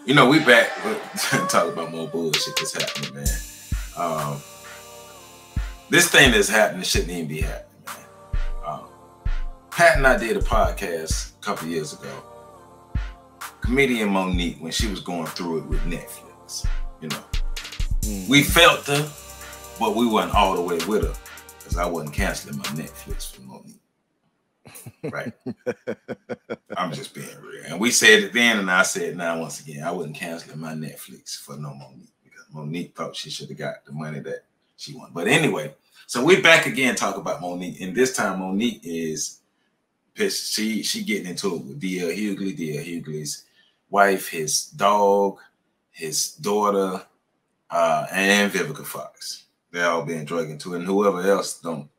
You know, we back talking about more bullshit that's happening, man. This thing that's happening shouldn't even be happening, man. Pat and I did a podcast a couple years ago. Comedian Monique, when she was going through it with Netflix, you know, we felt her, but we wasn't all the way with her because I wasn't canceling my Netflix for Monique. Right. I'm just being real. And we said it then, and I said it now once again. I wasn't canceling my Netflix for no Monique because Monique thought she should have got the money that she wanted. But anyway, so we're back again talking about Monique, and this time Monique is pissed. She getting into it with D.L. Hughley, D.L. Hughley's wife, his dog, his daughter, and Vivica Fox. They're all being dragged into it, and whoever else don't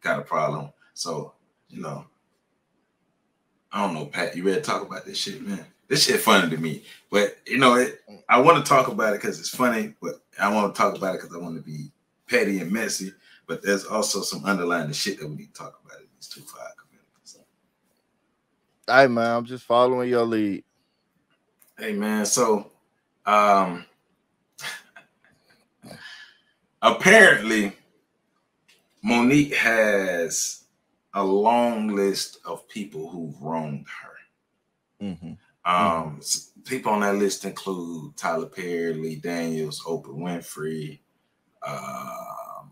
got a problem. So, you know, I don't know, Pat, you ready to talk about this shit, man? This shit funny to me. But, you know, I want to talk about it because it's funny, but I want to talk about it because I want to be petty and messy. But there's also some underlying shit that we need to talk about in these 2-5 communities. So. Hey, man, I'm just following your lead. Hey, man, so apparently Monique has a long list of people who've wronged her. People on that list include Tyler Perry, Lee Daniels, Oprah Winfrey, I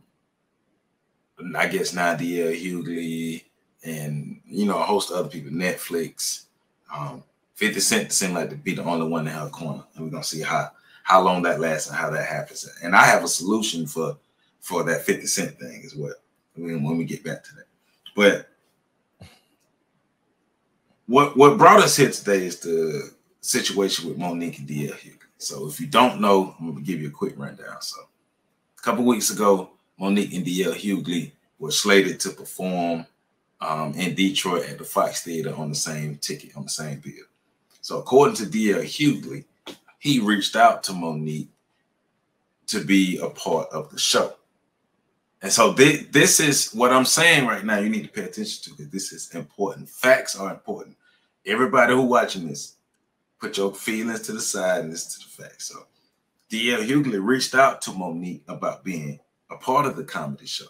guess now D.L. Hughley, and you know, a host of other people, Netflix. 50 Cent seemed like to be the only one in her corner, and we're gonna see how long that lasts and how that happens. And I have a solution for that 50 Cent thing as well when we get back to that. But what brought us here today is the situation with Monique and D.L. Hughley. So if you don't know, I'm gonna give you a quick rundown. So a couple weeks ago, Monique and D.L. Hughley were slated to perform in Detroit at the Fox Theater on the same ticket, on the same bill. So according to D.L. Hughley, he reached out to Monique to be a part of the show. And so this is what I'm saying right now. You need to pay attention to because this is important. Facts are important. Everybody who watching this, put your feelings to the side and listen to the facts. So D.L. Hughley reached out to Monique about being a part of the comedy show.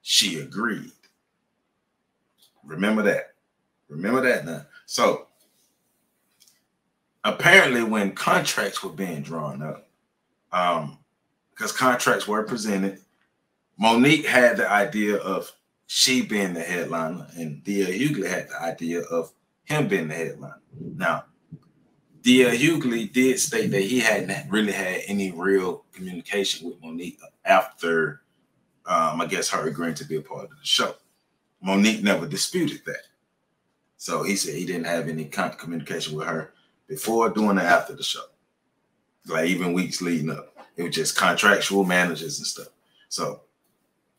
She agreed. Remember that. Remember that now. So apparently when contracts were being drawn up, because contracts were presented, Monique had the idea of she being the headliner, and D.L. Hughley had the idea of him being the headliner. Now, D.L. Hughley did state that he hadn't really had any real communication with Monique after, I guess, her agreeing to be a part of the show. Monique never disputed that. So he said he didn't have any communication with her before, during, or after the show. Like even weeks leading up. It was just contractual managers and stuff. So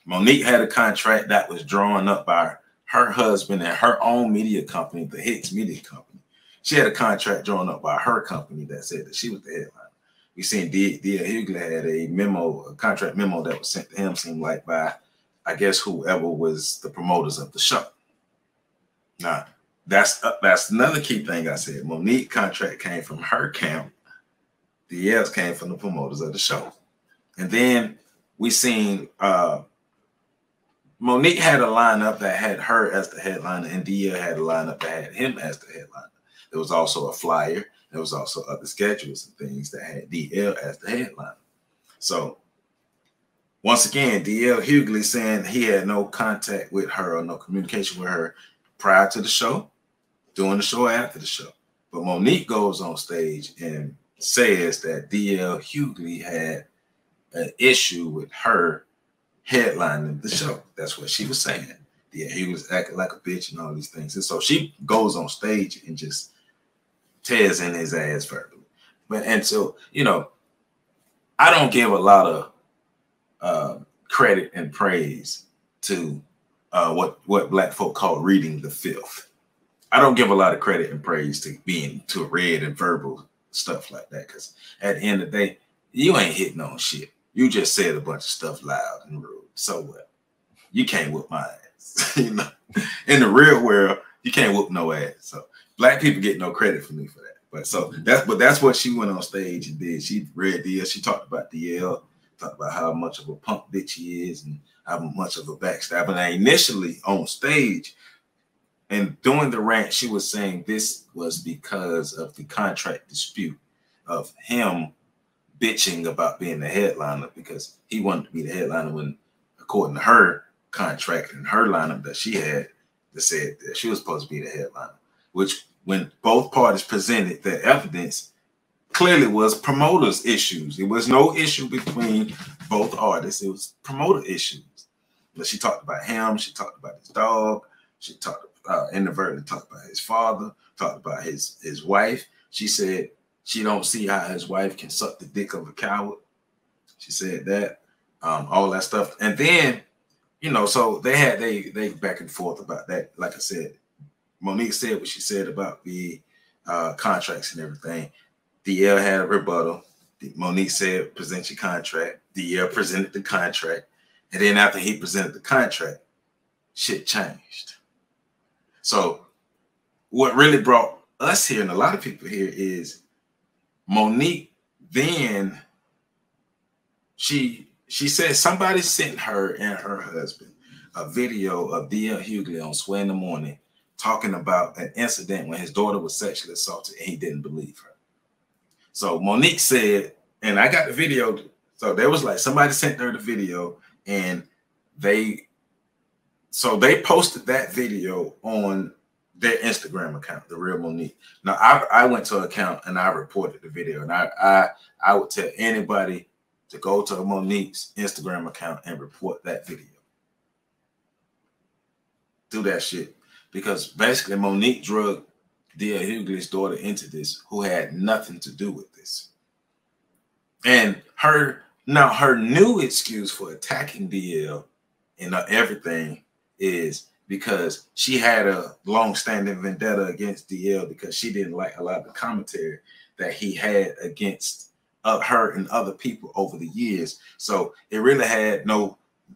Monique had a contract that was drawn up by her husband and her own media company, the Hicks Media Company. She had a contract drawn up by her company that said that she was the headliner. We seen D.L. Hughley had a contract memo that was sent to him, seemed like by, I guess, whoever was the promoters of the show. Now, that's another key thing I said. Monique contract came from her camp. D.L.'s came from the promoters of the show. And then we seen Monique had a lineup that had her as the headliner, and D.L. had a lineup that had him as the headliner. There was also a flyer. There was also other schedules and things that had D.L. as the headliner. So once again, D.L. Hughley saying he had no contact with her or no communication with her prior to the show, during the show, after the show. But Monique goes on stage and says that D.L. Hughley had an issue with her headlining the show. That's what she was saying. D.L. Hughley was acting like a bitch and all these things. And so she goes on stage and just tears in his ass verbally. And so, you know, I don't give a lot of credit and praise to what black folk call reading the filth. I don't give a lot of credit and praise to being to read and verbal stuff like that, because at the end of the day, you ain't hitting on shit. You just said a bunch of stuff loud and rude. So what? You can't whoop my ass. You know, in the real world, you can't whoop no ass. So black people get no credit for me for that. But so that's what she went on stage and did. She read DL. She talked about DL, talked about how much of a punk bitch he is and how much of a backstabber. And initially on stage and doing the rant, she was saying this was because of the contract dispute of him bitching about being the headliner because he wanted to be the headliner when, according to her contract and her lineup that she had, that said that she was supposed to be the headliner, which when both parties presented their evidence, clearly was promoters' issues. It was no issue between both artists. It was promoter issues. But she talked about him. She talked about his dog. She talked inadvertently talked about his father. Talked about his wife. She said she don't see how his wife can suck the dick of a coward. She said that, all that stuff, and then so they had they back and forth about that. Like I said, Monique said what she said about the contracts and everything. DL had a rebuttal. Monique said, present your contract. DL presented the contract. And then after he presented the contract, shit changed. So what really brought us here and a lot of people here is Monique then, she said somebody sent her and her husband a video of DL Hughley on Sway in the Morning talking about an incident when his daughter was sexually assaulted and he didn't believe her. So Monique said, and I got the video. So there was like somebody sent her the video and they posted that video on their Instagram account, The Real Monique. Now I went to an account and I reported the video, and I would tell anybody to go to Monique's Instagram account and report that video. Do that shit. Because basically Monique drugged DL Hughley's daughter into this, who had nothing to do with this. And her new excuse for attacking DL and everything is because she had a long-standing vendetta against DL because she didn't like a lot of the commentary that he had against her and other people over the years. So it really had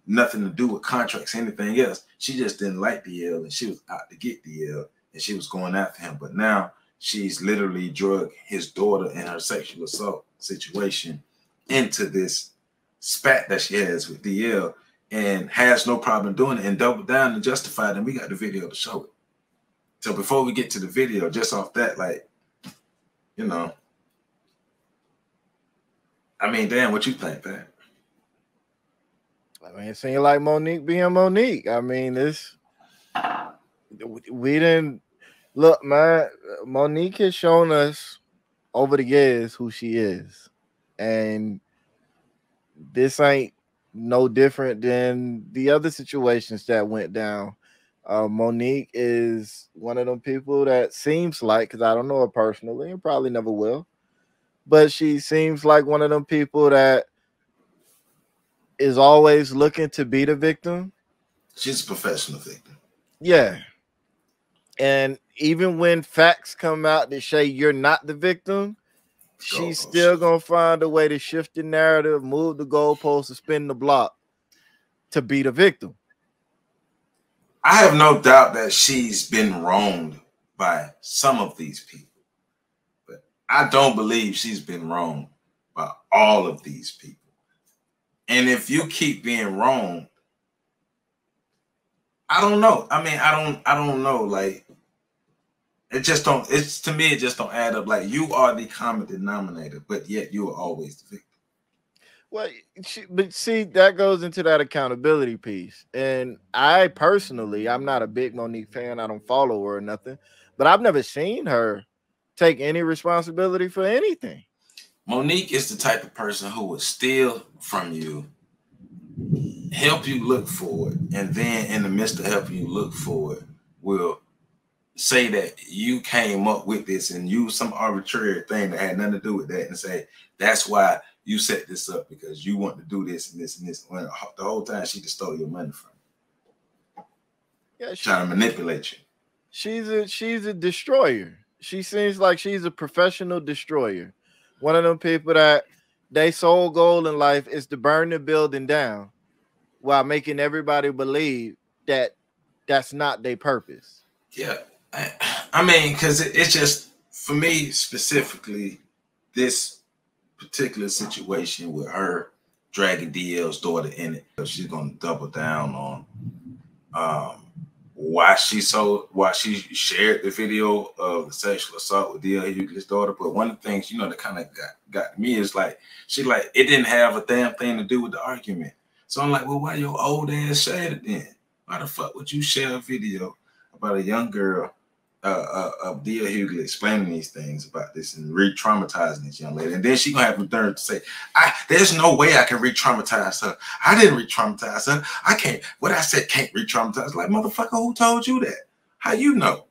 nothing to do with contracts, anything else. She just didn't like DL and she was out to get DL and she was going after him. But now she's literally drugged his daughter in her sexual assault situation into this spat that she has with DL and has no problem doing it and doubled down and justified. And we got the video to show it. So before we get to the video, just off that, like, I mean, damn, what you think, man? I mean, it seems like Monique being Monique. I mean, we didn't look, man. Monique has shown us over the years who she is, and this ain't no different than the other situations that went down. Monique is one of them people that seems like, because I don't know her personally and probably never will, but she seems like one of them people that is always looking to be the victim. She's a professional victim. Yeah. And even when facts come out that say you're not the victim, she's still going to find a way to shift the narrative, move the goalposts, and spin the block to be the victim. I have no doubt that she's been wronged by some of these people. But I don't believe she's been wronged by all of these people. And if you keep being wrong, I don't know. I mean, I don't know. Like, to me, it just don't add up. Like, you are the common denominator, but yet you are always the victim. Well, but see, that goes into that accountability piece. And I personally, I'm not a big Monique fan. I don't follow her or nothing, but I've never seen her take any responsibility for anything. Monique is the type of person who will steal from you, help you look for it, and then in the midst of helping you look for it, will say that you came up with this and use some arbitrary thing that had nothing to do with that and say, that's why you set this up because you want to do this and this and this. When the whole time she just stole your money from you. Yeah, trying to manipulate you. She's a destroyer. She seems like she's a professional destroyer. One of them people that their sole goal in life is to burn the building down while making everybody believe that that's not their purpose. Yeah. I mean, because it's just, for me specifically, this particular situation with her dragging DL's daughter in it, she's gonna double down on why she shared the video of the sexual assault with DL Hughley's daughter. But one of the things, you know, that kind of got me is like, she like, it didn't have a damn thing to do with the argument. So I'm like, well, why your old ass shared it then? Why the fuck would you share a video about a young girl of DL Hughley explaining these things about this and re-traumatizing this young lady? And then she gonna have the nerve to say, there's no way I can re-traumatize her. I didn't re-traumatize her. I can't. What I said can't re-traumatize. Like, motherfucker, who told you that? How you know?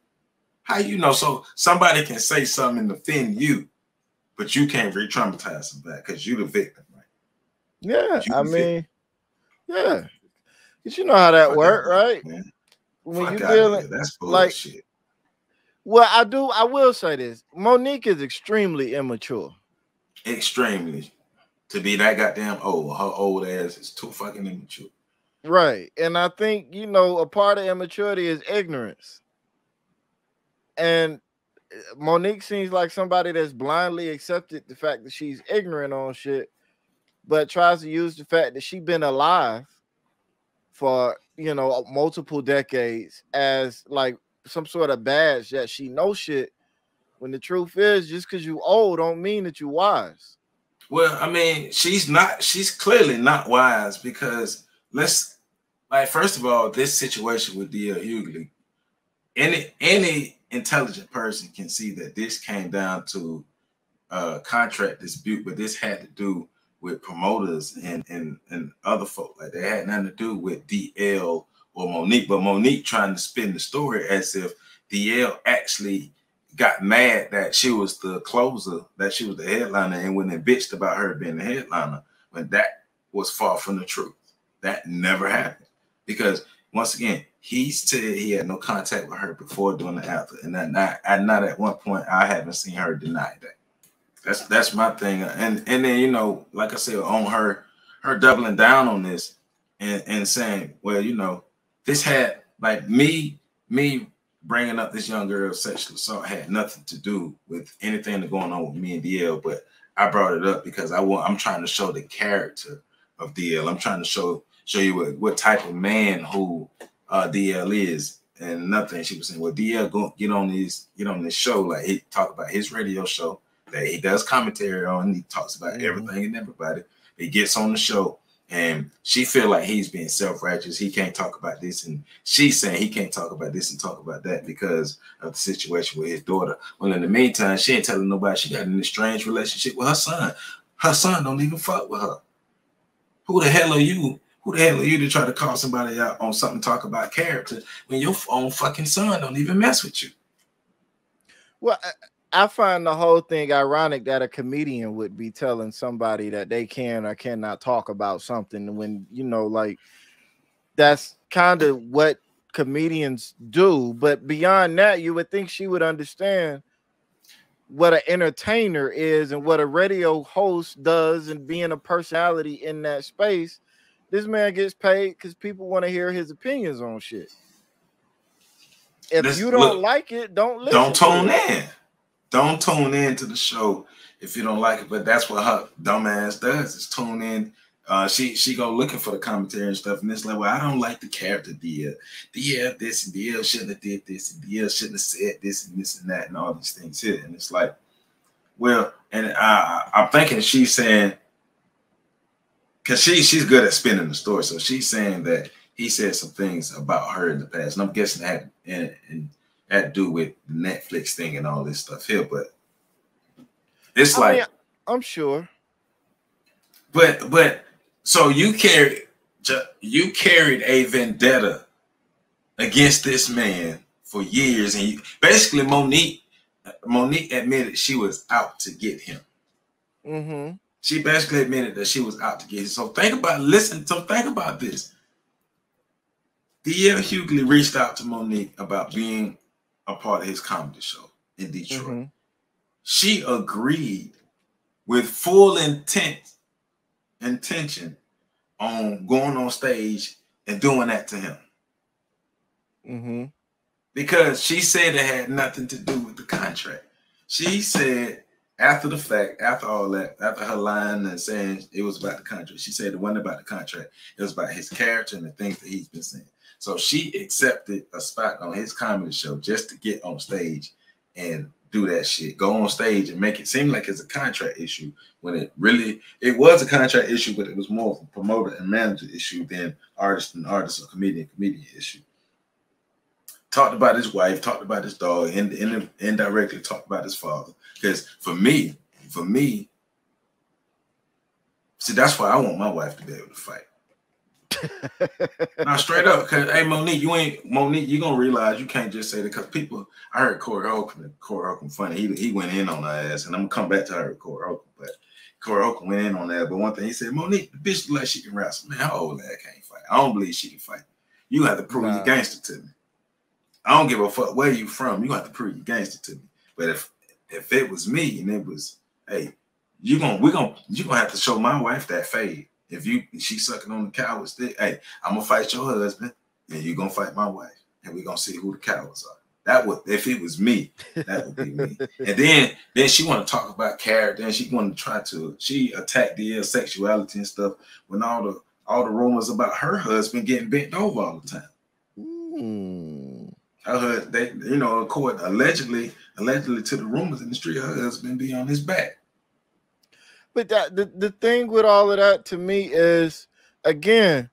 How you know? So somebody can say something and offend you, but you can't re-traumatize them back because you the victim, right? Yeah, I mean, yeah. You know how that works, right? Man. When you dealing, that's bullshit. Like, well, I will say this. Monique is extremely immature. Extremely. To be that goddamn old. Her old ass is too fucking immature. Right. And I think, you know, a part of immaturity is ignorance. And Monique seems like somebody that's blindly accepted the fact that she's ignorant on shit, but tries to use the fact that she's been alive for, you know, multiple decades as like some sort of badge that she knows shit, when the truth is, just because you old don't mean that you wise. Well, I mean, she's clearly not wise, because first of all, this situation with D.L. Hughley, any intelligent person can see that this came down to a contract dispute, but this had to do with promoters and other folk. Like, they had nothing to do with DL or Monique, but Monique trying to spin the story as if DL actually got mad that she was the closer, that she was the headliner, and went and bitched about her being the headliner, when that was far from the truth. That never happened, because once again, he said he had no contact with her before, during, and after, and not at one point I haven't seen her deny that. That's my thing. And then, you know, like I said, on her doubling down on this and saying, well, you know, this had, like, me bringing up this young girl's sexual assault had nothing to do with anything that's going on with me and DL, but I brought it up because I'm trying to show the character of DL. I'm trying to show you what type of man who DL is, and nothing. She was saying, well, DL go get on this show, like he talk about his radio show that he does commentary on. He talks about everything and everybody. He gets on the show, and she feel like he's being self-righteous. He can't talk about this, and she's saying he can't talk about this and talk about that because of the situation with his daughter. Well, in the meantime, she ain't telling nobody she got an estranged relationship with her son. Her son don't even fuck with her. Who the hell are you? Who the hell are you to try to call somebody out on something, talk about character, when your own fucking son don't even mess with you? Well, I find the whole thing ironic that a comedian would be telling somebody that they can or cannot talk about something, when, you know, like, that's kind of what comedians do. But beyond that, you would think she would understand what an entertainer is and what a radio host does, and being a personality in that space. This man gets paid because people want to hear his opinions on shit. If you don't like it, don't listen. Don't tune in. Don't tune in to the show if you don't like it. But that's what her dumbass does, is tune in. She go looking for the commentary and stuff, and it's like, well, I don't like the character DL. DL this, and DL shouldn't have did this, and DL shouldn't have said this and that and all these things here. And it's like, well, and I'm thinking she's saying, because she's good at spinning the story, so she's saying that he said some things about her in the past, and I'm guessing that had to do with the Netflix thing and all this stuff here. But it's I'm sure. But so you carried a vendetta against this man for years, and basically Monique admitted she was out to get him. Mm-hmm. She basically admitted that she was out to get him. So think about this. D.L. Hughley reached out to Monique about being a part of his comedy show in Detroit. Mm-hmm. She agreed with full intention on going on stage and doing that to him. Mm-hmm. Because she said it had nothing to do with the contract. She said after the fact, after all that, after her lying and saying it was about the contract, she said it wasn't about the contract. It was about his character and the things that he's been saying. So she accepted a spot on his comedy show just to get on stage and do that shit. Go on stage and make it seem like it's a contract issue when it was a contract issue, but it was more of a promoter and manager issue than artist and artist or comedian issue. Talked about his wife, talked about his dog, and indirectly talked about his father. Because for me, see, that's why I want my wife to be able to fight. Now, straight up, because hey, Monique, you're gonna realize you can't just say that because people. I heard Corey Holcomb funny. He went in on her ass, and I'm gonna come back to her, Corey Holcomb. But Corey Holcomb went in on that. But one thing he said, Monique, the bitch look like she can wrestle. Man, how old that can't fight? I don't believe she can fight. You have to prove your gangster to me. I don't give a fuck where you from. You have to prove your gangster to me. But if it was me and it was, hey, you're gonna have to show my wife that fade. If she's sucking on the coward's dick, hey, I'm gonna fight your husband and you're gonna fight my wife, and we're gonna see who the cowards are. That would, if it was me, that would be me. And then she want to talk about character, and she attacked the sexuality and stuff when all the rumors about her husband getting bent over all the time. I heard they, according allegedly to the rumors in the street, her husband be on his back. But the thing with all of that to me is, again,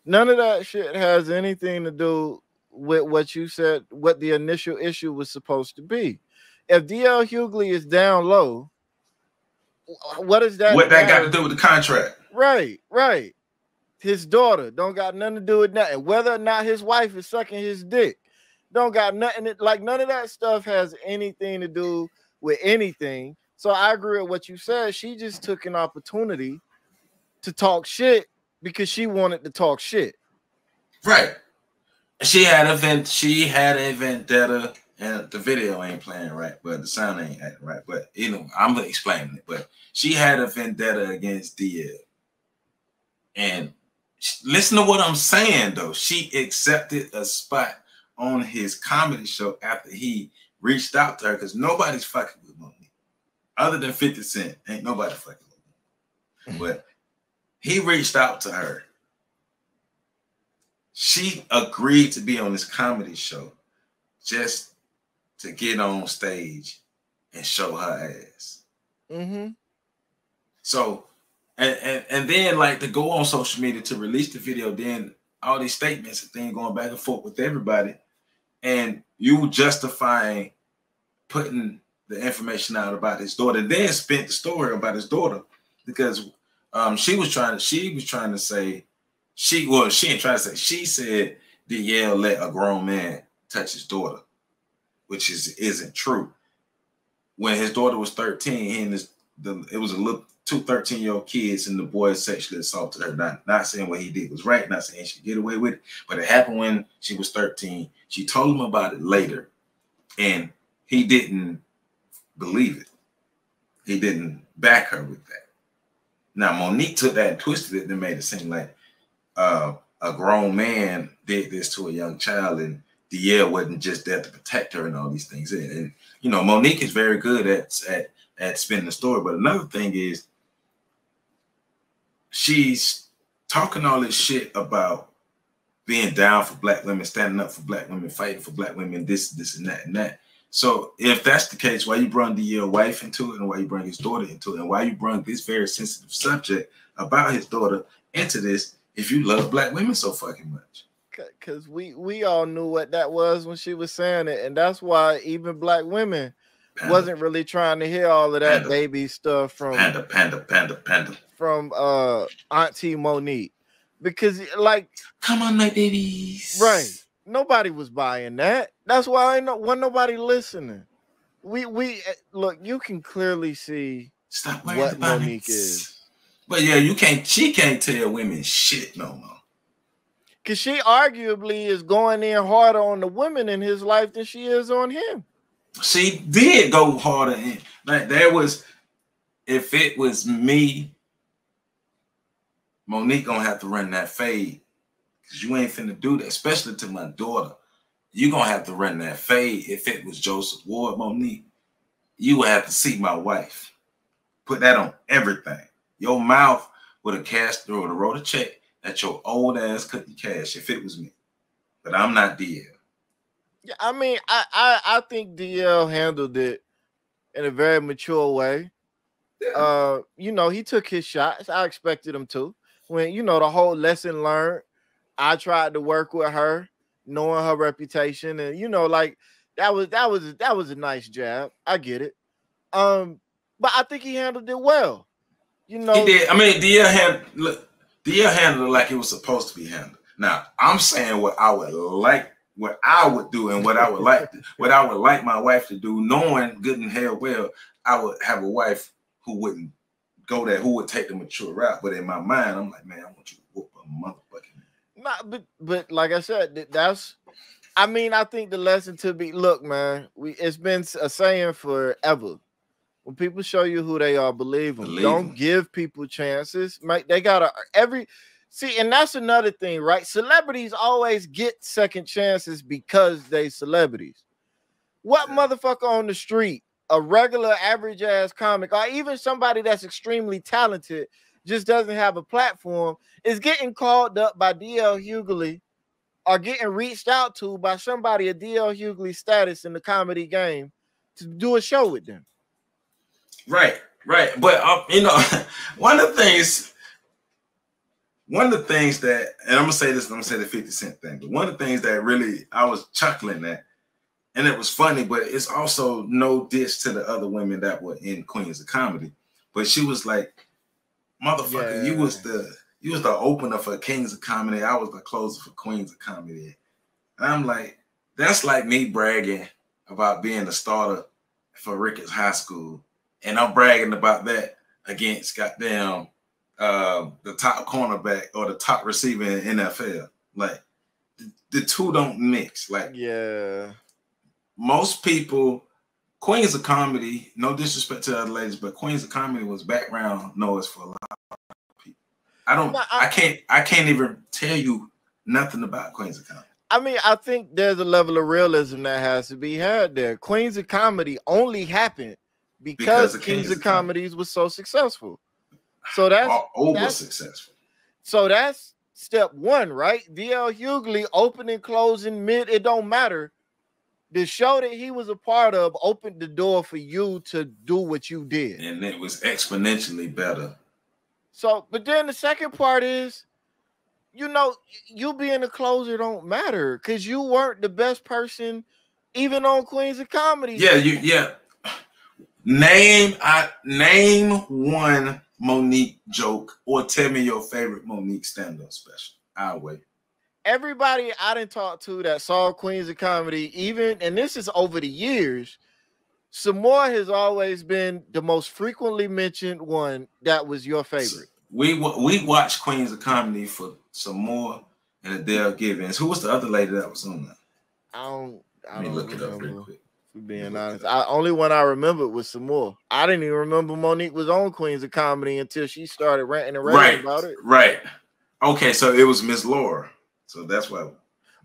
none of that shit has anything to do with what you said, what the initial issue was supposed to be. If DL Hughley is down low, what is that? What that got to do with the contract? Right. His daughter don't got nothing to do with nothing. Whether or not his wife is sucking his dick, don't got nothing. Like none of that stuff has anything to do with anything. So I agree with what you said. She just took an opportunity to talk shit because she wanted to talk shit. Right. She had a vendetta, and the video ain't playing right, but the sound ain't acting right. But I'm explaining it. But she had a vendetta against DL. And listen to what I'm saying though. She accepted a spot on his comedy show after he reached out to her because nobody's fucking with Monique. Other than 50 Cent, ain't nobody fucking with him. But he reached out to her. She agreed to be on this comedy show just to get on stage and show her ass. So, and then like to go on social media to release the video, then all these statements and things going back and forth with everybody, and you justifying putting the information out about his daughter, then spent the story about his daughter because she was trying to say she ain't trying to say, she said DL let a grown man touch his daughter, which isn't true. When his daughter was 13, it was two 13-year-old kids, and the boy sexually assaulted her. Not saying what he did was right, not saying she could get away with it, but it happened when she was 13. She told him about it later, and he didn't believe it. He didn't back her with that. Now, Monique took that and twisted it and made it seem like a grown man did this to a young child, and DL wasn't just there to protect her and all these things. And Monique is very good at spinning the story. But another thing is, she's talking all this shit about being down for black women, standing up for black women, fighting for black women, this and that and that. So if that's the case, why you brought DL wife into it, and why you bring his daughter into it, and why you brought this very sensitive subject about his daughter into this if you love black women so fucking much? Because we all knew what that was when she was saying it, and that's why even black women wasn't really trying to hear all of that baby stuff from from Auntie Monique, because like, come on, my babies, right? Nobody was buying that. That's why wasn't nobody listening. We look, you can clearly see what Monique is. But yeah, she can't tell women shit no more. Because she arguably is going in harder on the women in his life than she is on him. She did go harder in. Like if it was me, Monique gonna have to run that fade. Because you ain't finna do that, especially to my daughter. You gonna have to run that fade. If it was Joseph Ward, Monique, you would have to see my wife. Put that on everything. Your mouth would have cashed or would have wrote a check that your old ass couldn't cash if it was me. But I'm not DL. Yeah, I mean, I think DL handled it in a very mature way. Yeah. You know, he took his shots. I expected him to. When, you know, the whole lesson learned, I tried to work with her, knowing her reputation, and you know, like that was a nice jab. I get it. But I think he handled it well. You know, he did. I mean, DL handled it like it was supposed to be handled. Now, I'm saying what I would like, what I would do, and what I would like, what I would like my wife to do, knowing good and hell well, I would have a wife who wouldn't go there, who would take the mature route. But in my mind, I'm like, man, I want you to whoop a motherfucking. Nah, but like I said, that's. I mean, I think the lesson to be, look, man, it's been a saying forever. When people show you who they are, believe them. Don't give people chances. They gotta see, and that's another thing, right? Celebrities always get second chances because they celebrities. What motherfucker on the street, a regular average ass comic, or even somebody that's extremely talented, just doesn't have a platform, is getting called up by DL Hughley or getting reached out to by somebody at DL Hughley status in the comedy game to do a show with them. Right. But you know, one of the things that, and I'm gonna say this, I'm gonna say the 50 Cent thing, but one of the things that really I was chuckling at, and it was funny, but it's also no diss to the other women that were in Queens of Comedy. But she was like, motherfucker, you was the opener for Kings of Comedy. I was the closer for Queens of Comedy. And I'm like, that's like me bragging about being the starter for Ricketts High School. And I'm bragging about that against goddamn the top cornerback or the top receiver in the NFL. Like the two don't mix. Like, yeah, most people, Queens of Comedy, no disrespect to the other ladies, but Queens of Comedy was background noise for a lot of people. I can't even tell you nothing about Queens of Comedy. I mean, I think there's a level of realism that has to be had there. Queens of Comedy only happened because Kings of Comedies was so successful. So that's successful. So that's step one, right? DL Hughley opening, closing, mid, it don't matter. The show that he was a part of opened the door for you to do what you did. And it was exponentially better. So, but then the second part is, you know, you being a closer don't matter because you weren't the best person even on Queens of Comedy. Yeah. Name one Monique joke or tell me your favorite Monique stand-up special. I'll wait. Everybody I didn't talk to that saw Queens of Comedy, even, and this is over the years, Samoa has always been the most frequently mentioned one that was your favorite. We watched Queens of Comedy for Samoa and Adele Givens. Who was the other lady that was on that? Let me look it up real quick. For being honest, only one I remember was Samoa. I didn't even remember Monique was on Queens of Comedy until she started ranting and raving about it. Right. Okay, so it was Miss Laura. So that's why.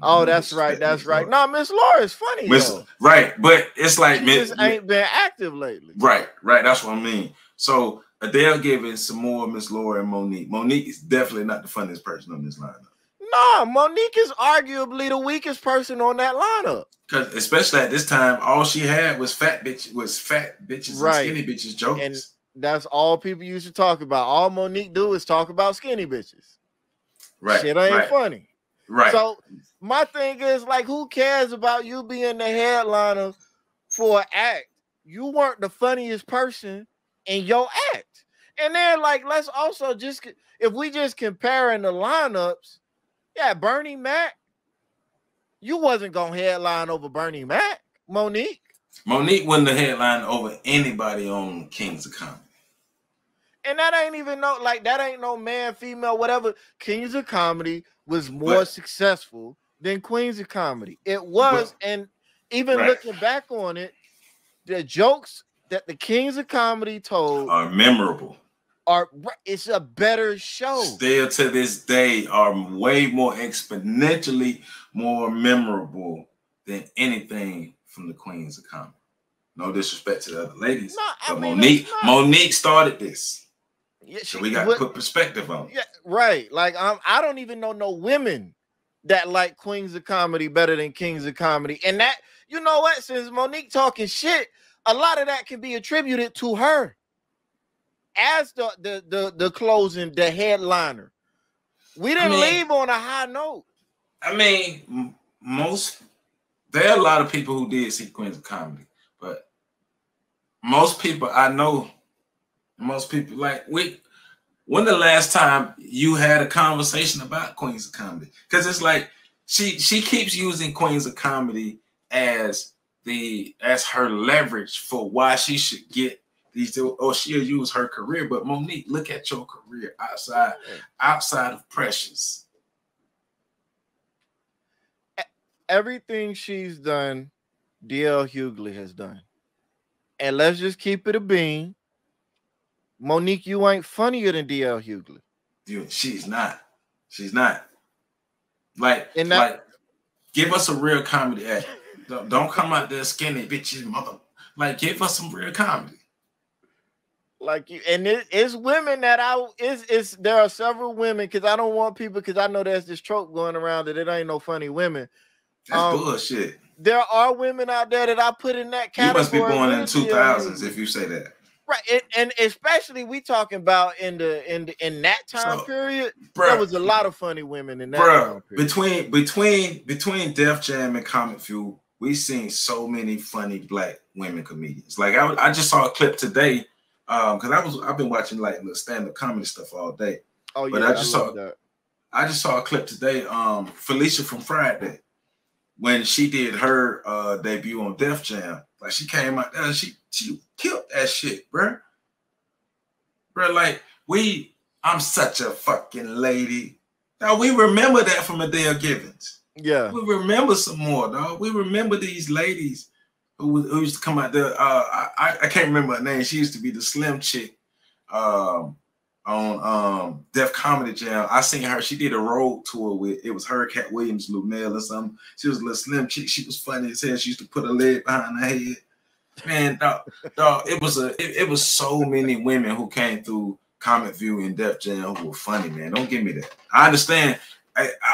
Oh, that's right. That's right. No, Miss Laura is funny. Right, but it's like she just ain't been active lately. Right. That's what I mean. So Adele Givens, Samoa, Miss Laura, and Monique. Monique is definitely not the funniest person on this lineup. No, Monique is arguably the weakest person on that lineup. Because especially at this time, all she had was fat bitches and skinny bitches jokes. And that's all people used to talk about. All Monique do is talk about skinny bitches. Right. Shit ain't funny. Right. So my thing is, like, who cares about you being the headliner for an act? You weren't the funniest person in your act. And then, like, let's also just, if we just comparing the lineups, yeah, Bernie Mac, you wasn't gonna headline over Bernie Mac. Monique wouldn't have headlined over anybody on Kings of Comedy. And that ain't even that ain't no man, female, whatever. Kings of Comedy was more successful than Queens of Comedy. It was, and even looking back on it, the jokes that the Kings of Comedy told are memorable. It's a better show. Still to this day are way more exponentially more memorable than anything from the Queens of Comedy. No disrespect to the other ladies, No, I but mean it's not. Monique started this. Yeah, So we got to put perspective on it. Yeah, right. Like I don't even know no women that like queens of comedy better than kings of comedy. And that, you know what? Since Monique talking shit, a lot of that can be attributed to her as the closing, the headliner. We didn't leave on a high note. I mean, there are a lot of people who did see Queens of Comedy, but most people I know, most people when the last time you had a conversation about Queens of Comedy? Because it's like she keeps using Queens of Comedy as her leverage for why she should get these, or she'll use her career. But Monique, look at your career outside of Precious. Everything she's done, DL Hughley has done. And let's just keep it a bean. Monique, you ain't funnier than DL Hughley. Dude, she's not. She's not. Like, give us a real comedy act. Don't come out there skinny bitches, mother. Like, give us some real comedy. Like, and it's women that there are several women, because I don't want people, because I know there's this trope going around that it ain't no funny women. That's bullshit. There are women out there that I put in that category. You must be born in the 2000s if you say that. Right, and especially we talking about in that time period, there was a lot of funny women in that time period. Between Def Jam and Comic View, we seen so many funny black women comedians. Like I just saw a clip today, because I've been watching like the stand-up comedy stuff all day. Oh yeah, but I just saw a clip today. Felicia from Friday, when she did her debut on Def Jam, like she came out there and she killed that shit, bro. Like I'm such a fucking lady. Now we remember that from Adele Givens. Yeah, we remember some more, dog. We remember these ladies who used to come out there. I can't remember her name. She used to be the slim chick on Def Comedy Jam. I seen her. She did a road tour with, it was her, Cat Williams, Lumel or something. She was a little slim chick. She was funny as hell. She used to put her leg behind her head. Man, dog, it was so many women who came through Comic View and Def Jam who were funny, man. Don't give me that. I understand.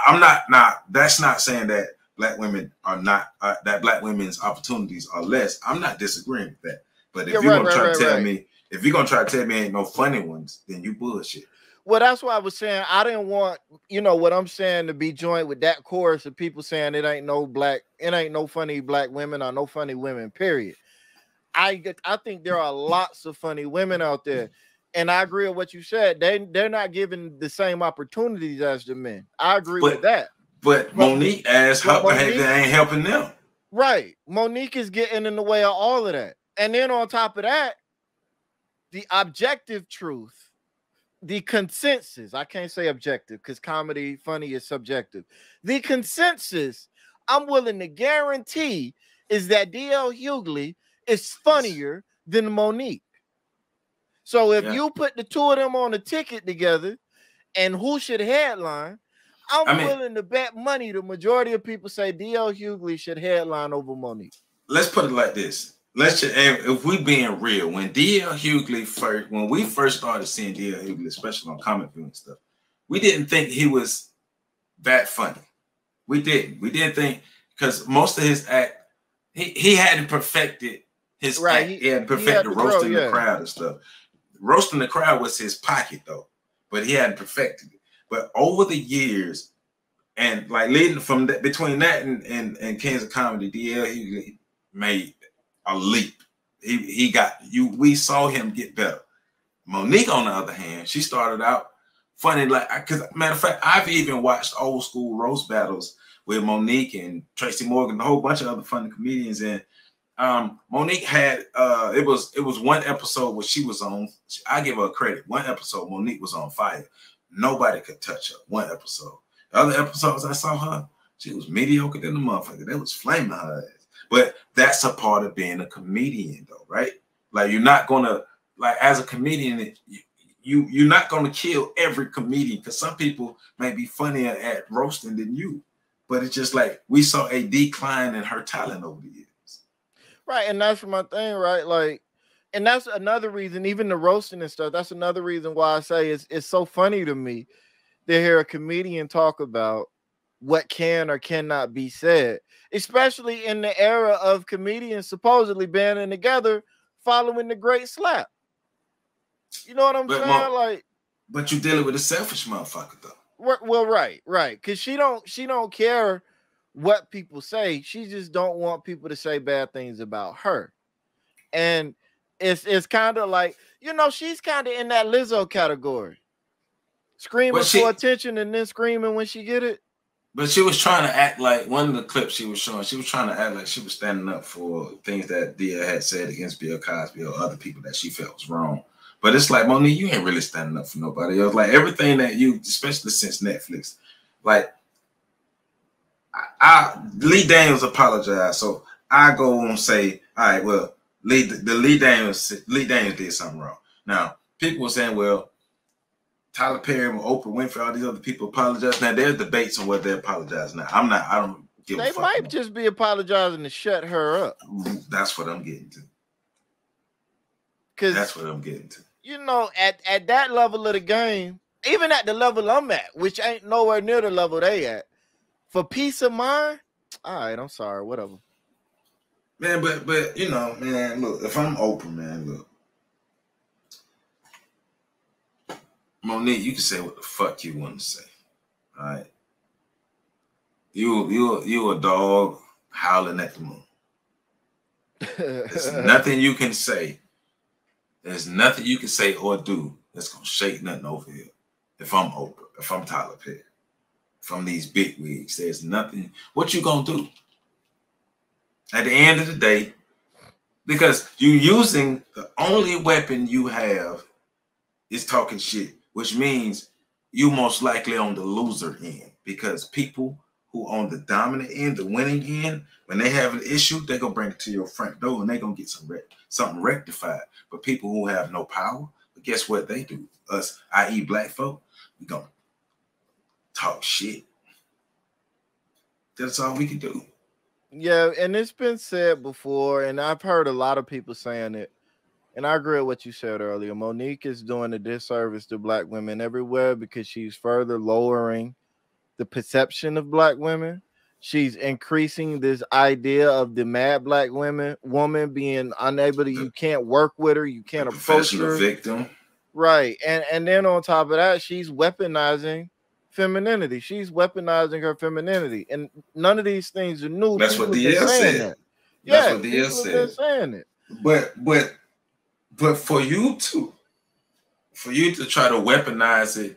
I'm not. That's not saying that black women are not that black women's opportunities are less. I'm not disagreeing with that. But if you're gonna try to tell me, if you're gonna try to tell me ain't no funny ones, then you bullshit. Well, that's why I was saying I didn't want, what I'm saying, to be joined with that chorus of people saying it ain't no funny black women or no funny women, period. I think there are lots of funny women out there, and I agree with what you said. They're not given the same opportunities as the men. I agree with that. But Monique as her behavior ain't helping them. Right. Monique is getting in the way of all of that. And then on top of that, the objective truth, the consensus, I can't say objective because comedy, funny is subjective. The consensus, I'm willing to guarantee, is that DL Hughley is funnier than Monique. So if you put the two of them on a ticket together and who should headline, I'm willing to bet money the majority of people say DL Hughley should headline over Monique. Let's put it like this. If we being real, when we first started seeing DL Hughley, especially on Comic View and stuff, we didn't think he was that funny. We didn't think, because most of his act, he hadn't perfected his act. He hadn't perfected roasting the crowd and stuff. Roasting the crowd was his pocket though, but he hadn't perfected it. But over the years, and like leading from that, between that and Kings of Comedy, DL Hughley made a leap. We saw him get better. Monique, on the other hand, she started out funny. Because matter of fact, I've even watched old school roast battles with Monique and Tracy Morgan, a whole bunch of other funny comedians. And Monique had it was one episode where she was on. I give her credit. One episode, Monique was on fire. Nobody could touch her. One episode. The other episodes I saw her, she was mediocre than the motherfucker. They was flaming her ass. But that's a part of being a comedian, though, right? Like, you're not gonna, like, as a comedian, you're not gonna kill every comedian, because some people may be funnier at roasting than you. But it's just like we saw a decline in her talent over the years. Right, and that's my thing, right? Like, and that's another reason, even the roasting and stuff, that's another reason why I say it's so funny to me to hear a comedian talk about what can or cannot be said, especially in the era of comedians supposedly banding together following the Great Slap. You know what I'm But saying? Like, but you dealing with a selfish motherfucker though. well, right, because she don't care what people say. She just don't want people to say bad things about her, and it's kind of like, she's kind of in that Lizzo category, But screaming for attention and then screaming when she get it. But she was trying to act like, one of the clips she was showing, she was trying to act like she was standing up for things that Dia had said against Bill Cosby or other people that she felt was wrong. But it's like, Monique, you ain't really standing up for nobody else. Like, everything that you, especially since Netflix, like, Lee Daniels apologized. So I go and say, all right, well, Lee Daniels did something wrong. Now, people were saying, well, Tyler Perry, Oprah Winfrey, all these other people apologize. Now there's debates on whether they apologize. Now I don't give a fuck. They might just be apologizing to shut her up. That's what I'm getting to. That's what I'm getting to. At that level of the game, even at the level I'm at, which ain't nowhere near the level they at, for peace of mind, all right, I'm sorry, whatever. Man, but man, look, if I'm Oprah, man, look. Monique, you can say what the fuck you want to say. All right. You a dog howling at the moon. There's nothing you can say. There's nothing you can say or do that's gonna shake nothing over here. If I'm Oprah, if I'm Tyler Perry, if I'm these big wigs, there's nothing. What you gonna do? At the end of the day, because you using the only weapon you have is talking shit, which means you most likely on the loser end, because people who on the dominant end, the winning end, when they have an issue, they're going to bring it to your front door and they're going to get something rectified. But people who have no power, but guess what they do? Us, i.e. black folk, we going to talk shit. That's all we can do. Yeah, and it's been said before, and I've heard a lot of people saying it. And I agree with what you said earlier. Monique is doing a disservice to black women everywhere because she's further lowering the perception of black women. She's increasing this idea of the mad black woman being unable to, you can't work with her, you can't approach her. Victim. Right. And then on top of that, she's weaponizing femininity. She's weaponizing her femininity. And none of these things are new. That's what DL said. That's what DL said. Saying it. But for you to try to weaponize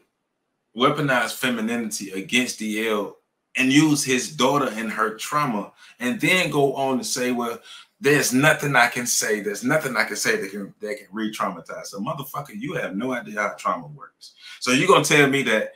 femininity against DL and use his daughter and her trauma, and then go on to say, well, there's nothing I can say. There's nothing I can say that can re-traumatize. So, motherfucker, you have no idea how trauma works. So you're gonna tell me that,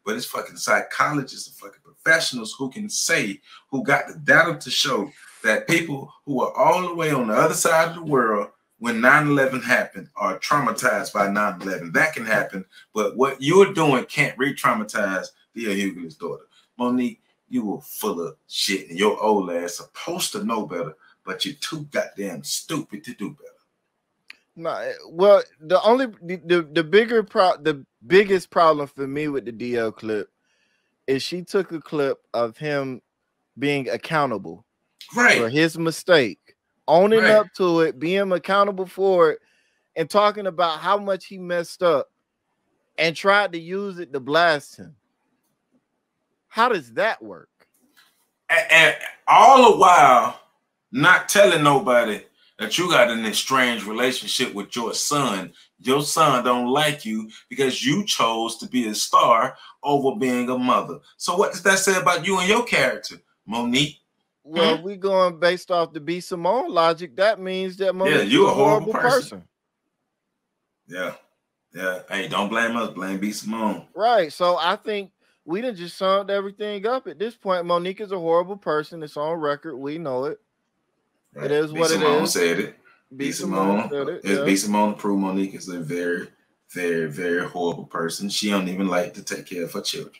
but it's fucking psychologists and fucking professionals who can say, who got the data to show that people who are all the way on the other side of the world when 9/11 happened are traumatized by 9/11. That can happen, but what you're doing can't re-traumatize Thea Hughley's daughter. Monique, you were full of shit, and your old ass supposed to know better, but you're too goddamn stupid to do better. No, well, the biggest problem for me with the DL clip is she took a clip of him being accountable for his mistake, owning up to it, being accountable for it, and talking about how much he messed up, and tried to use it to blast him. How does that work? And all the while, not telling nobody that you got an estranged relationship with your son. Your son don't like you because you chose to be a star over being a mother. So what does that say about you and your character, Monique? Well, we going based off the B. Simone logic. That means that Monique you're is a horrible person. Yeah. Hey, don't blame us. Blame B. Simone. Right. So I think we done just summed everything up at this point. Monique is a horrible person. It's on record. We know it. Right. It is what it is. B. Simone said it. B. Simone said it. It's B. Simone to prove Monique is a very, very, very horrible person. She don't even like to take care of her children.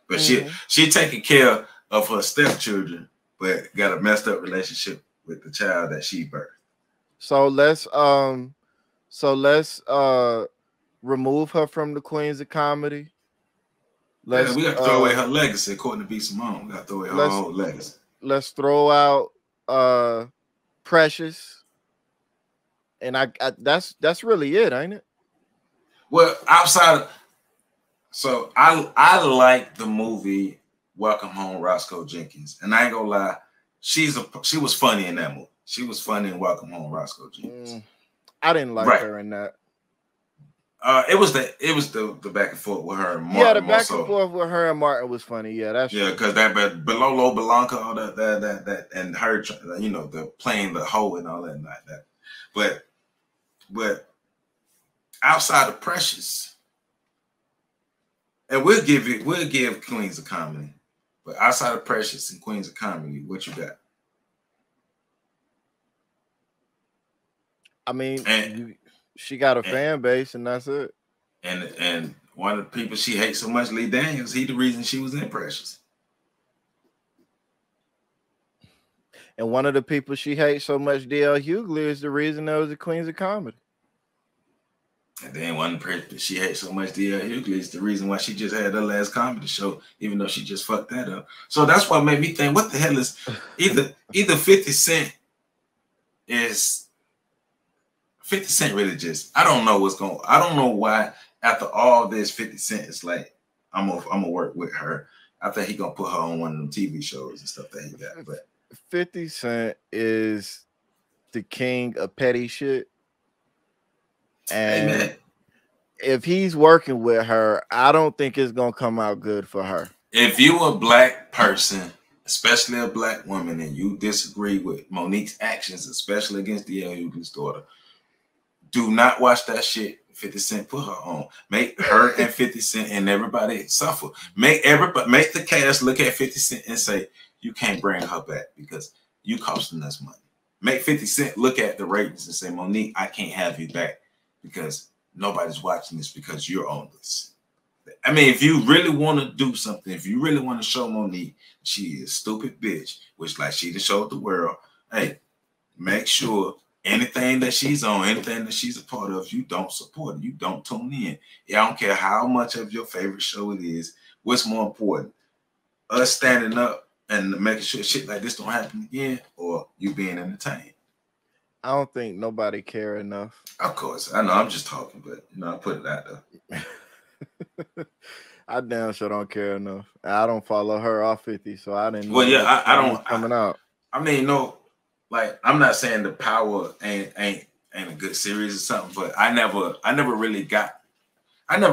But she taking care of her stepchildren, but got a messed up relationship with the child that she birthed. So let's remove her from the Queens of Comedy. Yeah, we got to throw away her legacy, according to B. Simone. We got to throw away her whole legacy. Let's throw out Precious. And I that's really it, ain't it? Well, outside of, so I like the movie Welcome Home, Roscoe Jenkins, and I ain't gonna lie, she was funny in that movie. She was funny in Welcome Home, Roscoe Jenkins. I didn't like her in that. It was the back and forth with her and Martin. Yeah, the back and forth with her and Martin was funny. Yeah, that's true. Because that Belolo Belanca, all that and her, you know, the playing the hoe and all that and like that. But outside of Precious, and we'll give Queens of Comedy, but outside of Precious and Queens of Comedy, what you got? I mean, she got a fan base, and that's it. And one of the people she hates so much, Lee Daniels, he the reason she was in Precious. And one of the people she hates so much, D.L. Hughley, is the reason there was a Queens of Comedy. And then one person she hates so much, D.L. Hughley, is the reason why she just had her last comedy show, even though she just fucked that up. So that's what made me think, what the hell is either 50 Cent is 50 Cent really just, I don't know what's going, I don't know why after all this 50 Cent is like, I'm gonna work with her. I think he gonna put her on one of them TV shows and stuff that he got. But 50 Cent is the king of petty shit. And hey, if he's working with her, I don't think it's gonna come out good for her. If you a black person, especially a black woman, and you disagree with Monique's actions, especially against D.L. Hughley's daughter, do not watch that shit 50 Cent put her on. Make her and 50 Cent and everybody suffer. Make the cast look at 50 Cent and say, you can't bring her back because you costing us money. Make 50 Cent look at the ratings and say, Monique, I can't have you back because nobody's watching this because you're on this. I mean, if you really want to do something, if you really want to show Monique she is a stupid bitch, which like she just showed the world, hey, make sure anything that she's on, anything that she's a part of, you don't support it. You don't tune in. Yeah, I don't care how much of your favorite show it is. What's more important? Us standing up and making sure shit like this don't happen again, or you being entertained? I don't think nobody care enough. Of course. I know I'm just talking, but you know, I put it out there. I damn sure don't care enough. I don't follow her off 50, so I didn't know. Well, yeah, I don't coming out. I mean, no. Like, I'm not saying The Power ain't a good series or something, but I never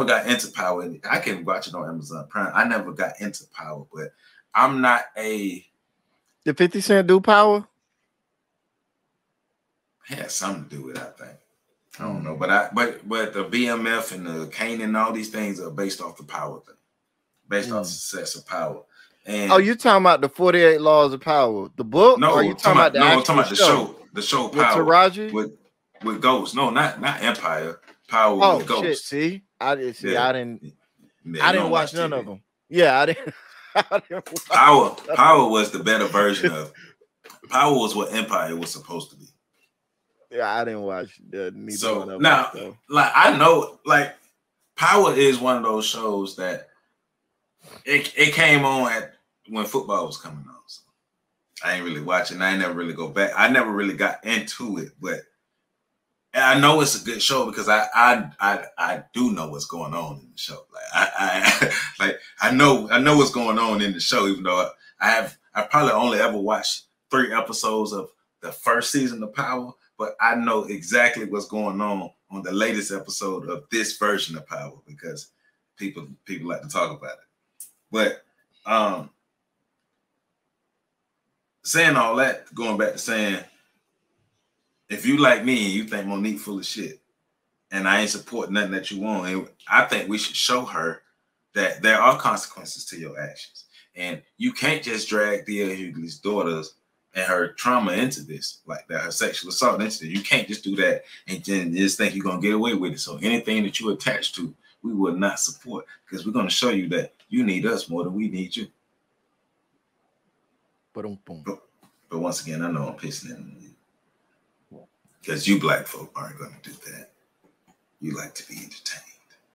got into Power. I can watch it on Amazon Prime. I never got into Power, but I'm not a. Did 50 Cent do Power? It had something to do with it, I think. I don't know, but the BMF and the Kane and all these things are based off the Power thing, based off the success of Power. And you talking about the 48 Laws of Power, the book? No, or are you talking about I'm talking about the show Power with Taraji? with Ghost. No, not Empire. Power with Ghost. Shit, see, I didn't. Yeah. I didn't watch none of them. Yeah, I didn't. Power was the better version of. Power was what Empire was supposed to be. Yeah, I didn't watch neither so one of them. Now, like I know, like Power is one of those shows that it came on when football was coming on. So I ain't really watching. I ain't never really go back. I never really got into it, but I know it's a good show because I do know what's going on in the show. Like I know what's going on in the show, even though I probably only ever watched 3 episodes of the first season of Power. But I know exactly what's going on the latest episode of this version of Power because people like to talk about it. But saying all that, going back to saying, if you like me and you think Monique full of shit, and I ain't supporting nothing that you want, I think we should show her that there are consequences to your actions, and you can't just drag D.L. Hughley's daughters and her trauma into this, like that, her sexual assault into this. You can't just do that and then just think you're gonna get away with it. So anything that you attach to, we will not support because we're gonna show you that you need us more than we need you. Boom. But once again, I know I'm pissing in because you black folk aren't going to do that. You like to be entertained.